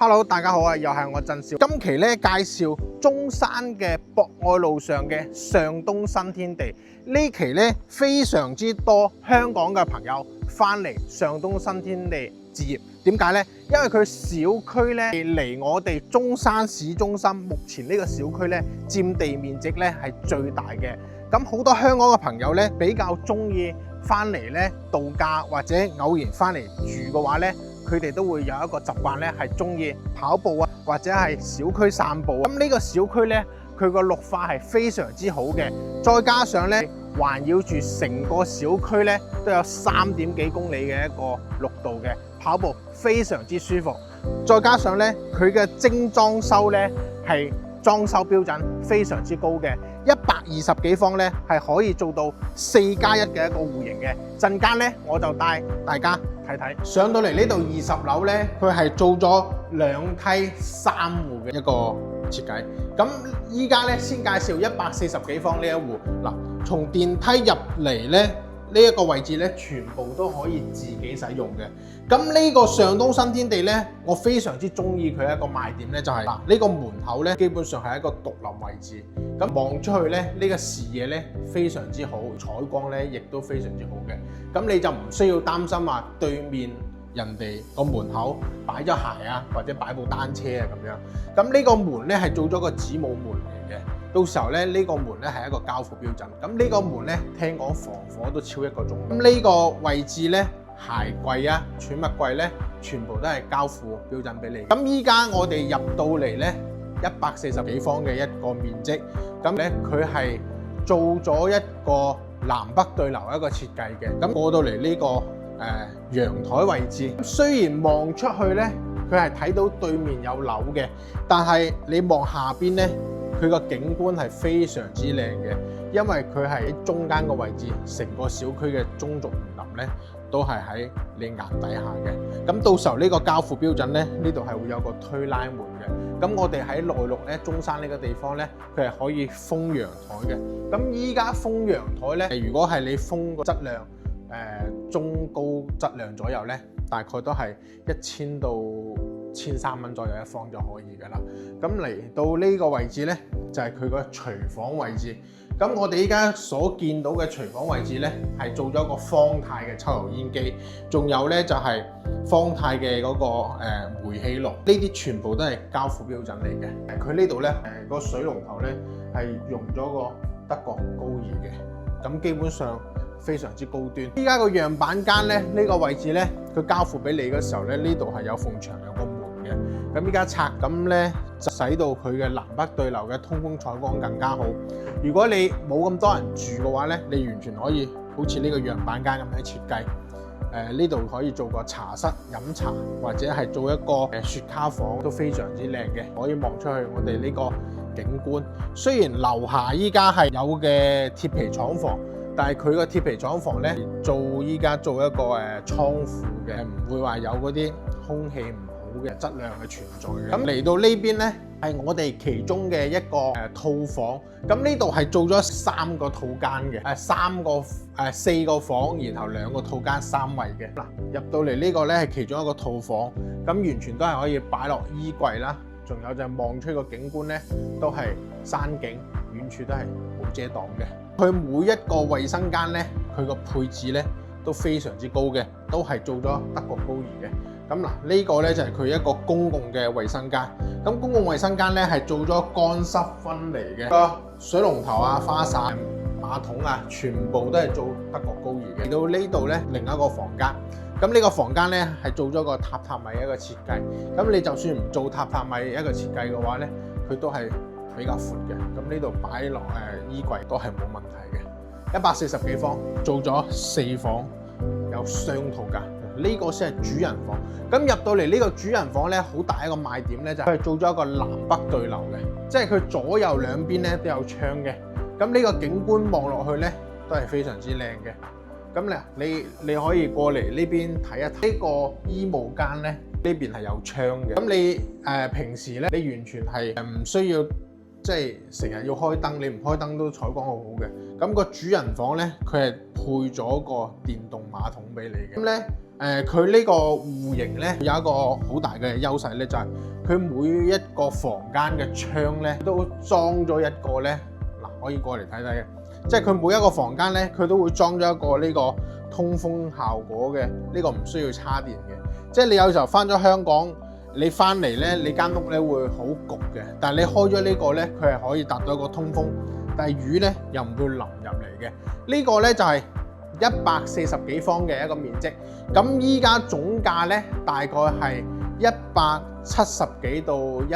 Hello， 大家好啊，又係我鄭少。今期咧介紹中山嘅博愛路上嘅上東新天地。呢期咧非常之多香港嘅朋友翻嚟上東新天地置業。點解呢？因為佢小區咧離我哋中山市中心，目前呢個小區咧佔地面積咧係最大嘅。咁好多香港嘅朋友咧比較中意翻嚟咧度假或者偶然翻嚟住嘅話咧，佢哋都會有一個習慣咧，係中意跑步啊，或者係小區散步。咁呢個小區咧，佢個綠化係非常之好嘅，再加上咧環繞住成個小區咧都有3點幾公里嘅一個綠道嘅，跑步非常之舒服。再加上咧佢嘅精裝修咧係裝修標準非常之高嘅，120幾方咧係可以做到4+1嘅一個戶型嘅。陣間咧我就帶大家睇睇。上到嚟呢度20樓咧，佢係做咗2梯3戶嘅一個設計。咁依家咧先介紹140幾方呢一戶。嗱，從電梯入嚟咧，呢一個位置咧，全部都可以自己使用嘅。咁呢個上東新天地咧，我非常之中意佢一個賣點咧，就係呢個門口咧，基本上係一個獨立位置。咁望出去咧，呢個視野咧非常之好，採光咧亦都非常之好嘅。咁你就唔需要擔心話對面人哋個門口擺咗鞋啊，或者擺部單車啊咁樣。咁呢個門咧係做咗個子母門嚟嘅。到時候咧，呢個門咧係一個交付標準。咁呢個門咧，聽講防火都超1個鐘。咁呢個位置咧，鞋櫃啊、儲物櫃咧，全部都係交付標準俾你。咁依家我哋入到嚟咧，140幾方嘅一個面積。咁咧佢係做咗一個南北對流一個設計嘅。咁過到嚟呢個陽台位置，雖然望出去咧，佢係睇到對面有樓嘅，但係你望下邊咧。佢個景觀係非常之靚嘅，因為佢係喺中間個位置，成個小區嘅中軸園林咧都係喺你眼底下嘅。咁到時候呢個交付標準咧，呢度係會有個推拉門嘅。咁我哋喺內陸咧，中山呢個地方咧，佢係可以封陽台嘅。咁依家封陽台咧，如果係你封個質量中高質量左右咧，大概都係1000到1300蚊左右一方就可以㗎啦。咁嚟到呢個位置呢，就係佢個廚房位置。咁我哋依家所見到嘅廚房位置呢，係做咗個方太嘅抽油煙機，仲有呢就係方太嘅嗰個煤氣爐。呢啲全部都係交付標準嚟嘅。佢呢度呢，個水龍頭呢係用咗個德國高爾嘅。咁基本上非常之高端。依家個樣板間呢，呢個位置呢，佢交付俾你嘅時候呢，呢度係有埲牆有個門嘅。咁依家拆咁咧，就使到佢嘅南北對流嘅通風採光更加好。如果你冇咁多人住嘅話咧，你完全可以好似呢個樣板間咁樣設計。呢度可以做個茶室飲茶，或者係做一個雪茄房，都非常之靚嘅。可以望出去我哋呢個景觀。雖然樓下依家係有嘅鐵皮廠房，但係佢個鐵皮廠房咧依家做一個倉庫嘅，唔會話有嗰啲空氣唔好嘅質量嘅存在嘅。咁嚟到呢邊咧，係我哋其中嘅一個套房。咁呢度係做咗3個套間嘅，4個房，然後2個套間3衛嘅。嗱，入到嚟呢個咧係其中一個套房，咁完全都係可以擺落衣櫃啦。仲有就係望出個景觀咧，都係山景，遠處都係冇遮擋嘅。佢每一個衛生間咧，佢個配置咧都非常之高嘅，都係做咗德國高爾嘅。咁嗱，呢個咧就係佢一個公共嘅衛生間。咁公共衛生間咧係做咗乾濕分離嘅，個水龍頭啊、花灑、馬桶啊，全部都係做德國高爾嘅。嚟到呢度咧，另一個房間。咁呢個房間咧係做咗個榻榻米一個設計。咁你就算唔做榻榻米一個設計嘅話咧，佢都係比較闊嘅。咁呢度擺落衣櫃都係冇問題嘅。140幾方，做咗4房，有雙套間。呢個先係主人房。咁入到嚟呢個主人房咧，好大一個賣點咧，就係做咗一個南北對流嘅，即係佢左右兩邊咧都有窗嘅。咁呢個景觀望落去咧，都係非常之靚嘅。咁咧，你可以過嚟呢邊睇一睇。呢個衣帽間咧，呢邊係有窗嘅。咁你平時咧，你完全係唔需要即係成日要開燈，你唔開燈都採光好好嘅。咁個主人房咧，佢係配咗個電動馬桶俾你嘅。咁咧佢呢個戶型咧有一個好大嘅優勢咧，就係佢每一個房間嘅窗咧都裝咗一個咧，嗱可以過嚟睇睇嘅，即係佢每一個房間咧佢都會裝咗一個呢個通風效果嘅，呢個唔需要叉電嘅。即係你有時候翻咗香港，你翻嚟咧你間屋咧會好焗嘅，但係你開咗呢個咧，佢係可以達到一個通風，但係雨咧又唔會淋入嚟嘅。呢個咧就係140幾方嘅一個面積，咁依家總價咧大概係170幾到180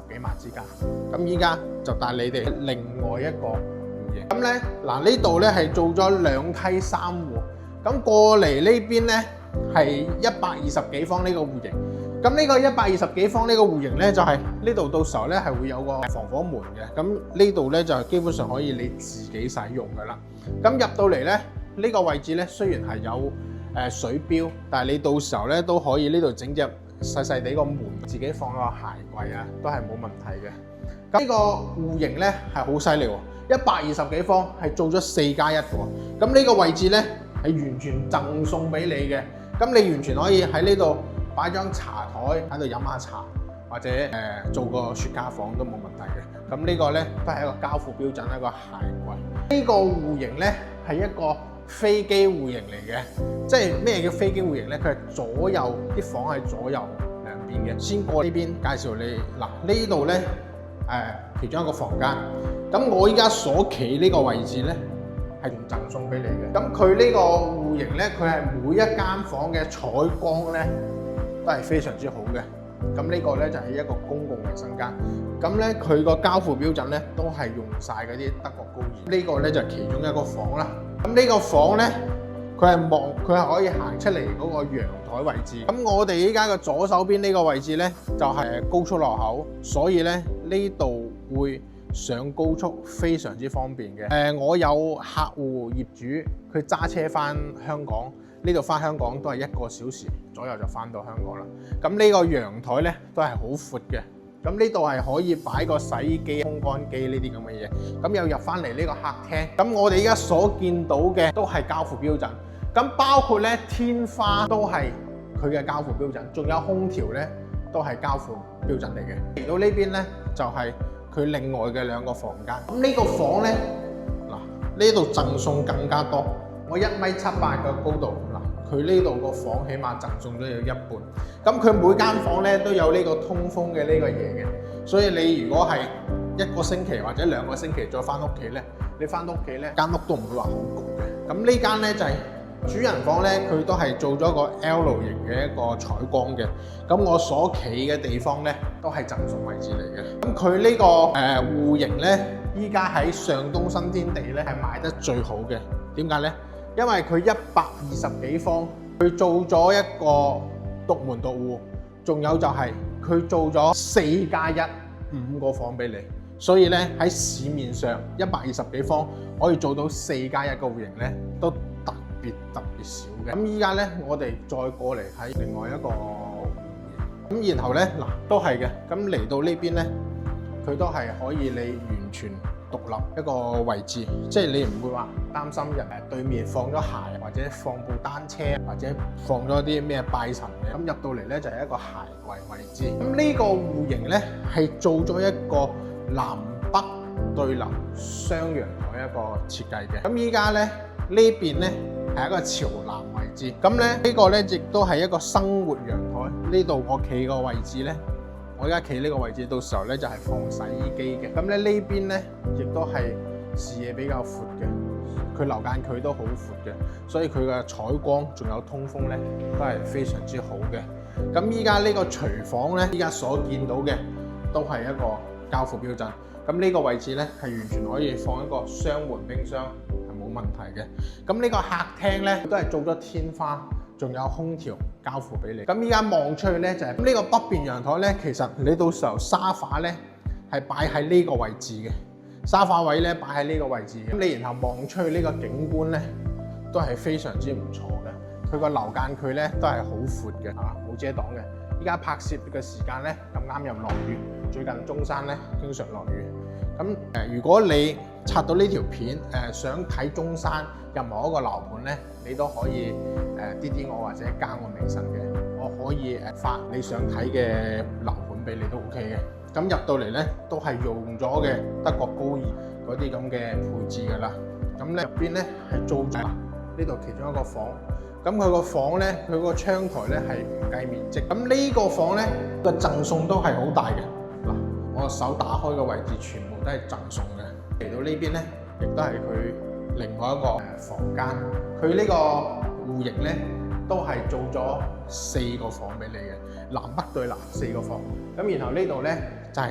幾萬之間。咁依家就帶你哋另外一個戶型。咁咧嗱，呢度咧係做咗2梯3戶，咁過嚟呢邊咧係120幾方呢個戶型。咁呢個120幾方呢個戶型咧，就係呢度到時候咧係會有個防火門嘅。咁呢度咧就基本上可以你自己使用噶啦。咁入到嚟咧，呢個位置咧雖然係有水標，但係你到時候咧都可以呢度整隻細細地個門，自己放個鞋櫃啊，都係冇問題嘅。咁呢個戶型咧係好犀利喎，120幾方係做咗4+1嘅喎。咁呢個位置咧係完全贈送俾你嘅。咁你完全可以喺呢度擺張茶台喺度飲下茶，或者做個雪茄房都冇問題嘅。咁呢個咧都係一個交付標準，一個鞋櫃。呢個戶型咧係一個飛機戶型嚟嘅，即係咩叫飛機戶型咧？佢係左右啲房係左右兩邊嘅。先過呢邊介紹你嗱，呢度咧其中一個房間。咁我依家所企呢個位置咧係贈送俾你嘅。咁佢呢個戶型咧，佢係每一間房嘅採光咧都係非常之好嘅。咁呢個咧就係一個公共衛生間。咁咧佢個交付標準咧都係用晒嗰啲德國高爾。呢個咧就係其中一個房啦。咁呢個房咧，佢係可以行出嚟嗰個陽台位置。咁我哋依家嘅左手邊呢個位置咧，就係高速路口，所以咧呢度會上高速非常之方便嘅。我有客戶業主，佢揸車翻香港，呢度翻香港都係1個小時左右就翻到香港啦。咁呢個陽台咧都係好闊嘅。咁呢度係可以擺個洗衣機、烘乾機呢啲咁嘅嘢。咁又入翻嚟呢個客廳。咁我哋依家所見到嘅都係交付標準。咁包括咧天花都係佢嘅交付標準，仲有空調咧都係交付標準嚟嘅。嚟到呢邊咧就係佢另外嘅2個房間。咁呢個房咧嗱，呢度贈送更加多。我1.78米嘅高度嗱，佢呢度個房起碼贈送咗有1半。咁佢每間房咧都有呢個通風嘅呢個嘢嘅，所以你如果係1個星期或者2個星期再翻屋企咧，你翻到屋企咧間屋都唔會話好焗嘅。咁呢間咧就係主人房咧，佢都係做咗個 L 型嘅一個採光嘅。咁我所企嘅地方咧都係贈送位置嚟嘅。咁佢呢個戶型咧，依家喺上東新天地咧係賣得最好嘅。點解咧？因為佢120幾方，佢做咗一個獨門獨戶，仲有就係佢做咗4+1 5個房俾你，所以咧喺市面上120幾方可以做到4+1個戶型咧，都特別少嘅。咁依家咧，我哋再過嚟睇另外一個戶型，咁然後咧嗱都係嘅，咁嚟到呢邊咧，佢都係可以你完全獨立一個位置，即係你唔會話擔心人對面放咗鞋，或者放部單車，或者放咗啲咩拜神嘅。咁入到嚟咧就係一個鞋櫃位置。咁呢個戶型咧係做咗一個南北對流雙陽台一個設計嘅。咁依家咧呢邊咧係一個朝南位置。咁咧呢個咧亦都係一個生活陽台。呢度我企個位置咧。我而家企呢個位置，到時候咧就係放洗衣機嘅。咁咧呢邊咧亦都係視野比較闊嘅，佢樓間距都好闊嘅，所以佢嘅採光仲有通風咧都係非常之好嘅。咁依家呢個廚房咧，依家所見到嘅都係一個交付標準。咁呢個位置咧係完全可以放一個雙門冰箱，係冇問題嘅。咁呢個客廳咧都係做咗天花，仲有空調交付俾你。咁依家望出去咧就係呢個北邊陽台咧，其實你到時候沙發咧係擺喺呢個位置嘅，沙發位咧擺喺呢個位置嘅。咁你然後望出去呢個景觀咧都係非常之唔錯嘅。佢個樓間距咧都係好闊嘅，冇遮擋嘅。依家拍攝嘅時間咧咁啱又落雨，最近中山咧經常落雨。咁如果你刷到呢條片，想睇中山任何一個樓盤咧，你都可以啲我或者加我微信嘅，我可以發你想睇嘅樓盤俾你都 OK 嘅。咁入到嚟咧都係用咗嘅德國高爾嗰啲咁嘅配置㗎啦。咁咧入邊咧係租咗呢度其中一個房。咁佢個房咧，佢個窗台咧係唔計面積。咁呢個房咧個贈送都係好大嘅。嗱，我手打開嘅位置全部都係贈送嘅。嚟到呢邊咧，亦都係佢另外一個房間。佢呢個戶型咧都係做咗4個房俾你嘅，南北對南4個房。咁然後呢度咧就係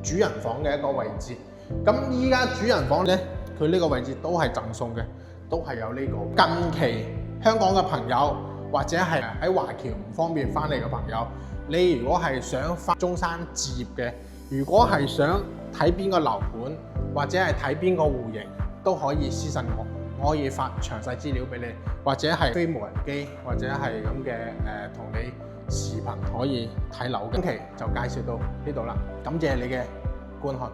主人房嘅一個位置。咁依家主人房咧，佢呢個位置都係贈送嘅，都係有呢個。近期香港嘅朋友或者係喺華僑唔方便翻嚟嘅朋友，你如果係想翻中山置業嘅，如果係想睇邊個樓盤或者係睇邊個戶型，都可以私信我可以發詳細資料俾你，或者係飛無人機或者係咁嘅同你視頻可以睇樓。今期就介紹到呢度啦，感謝你嘅觀看。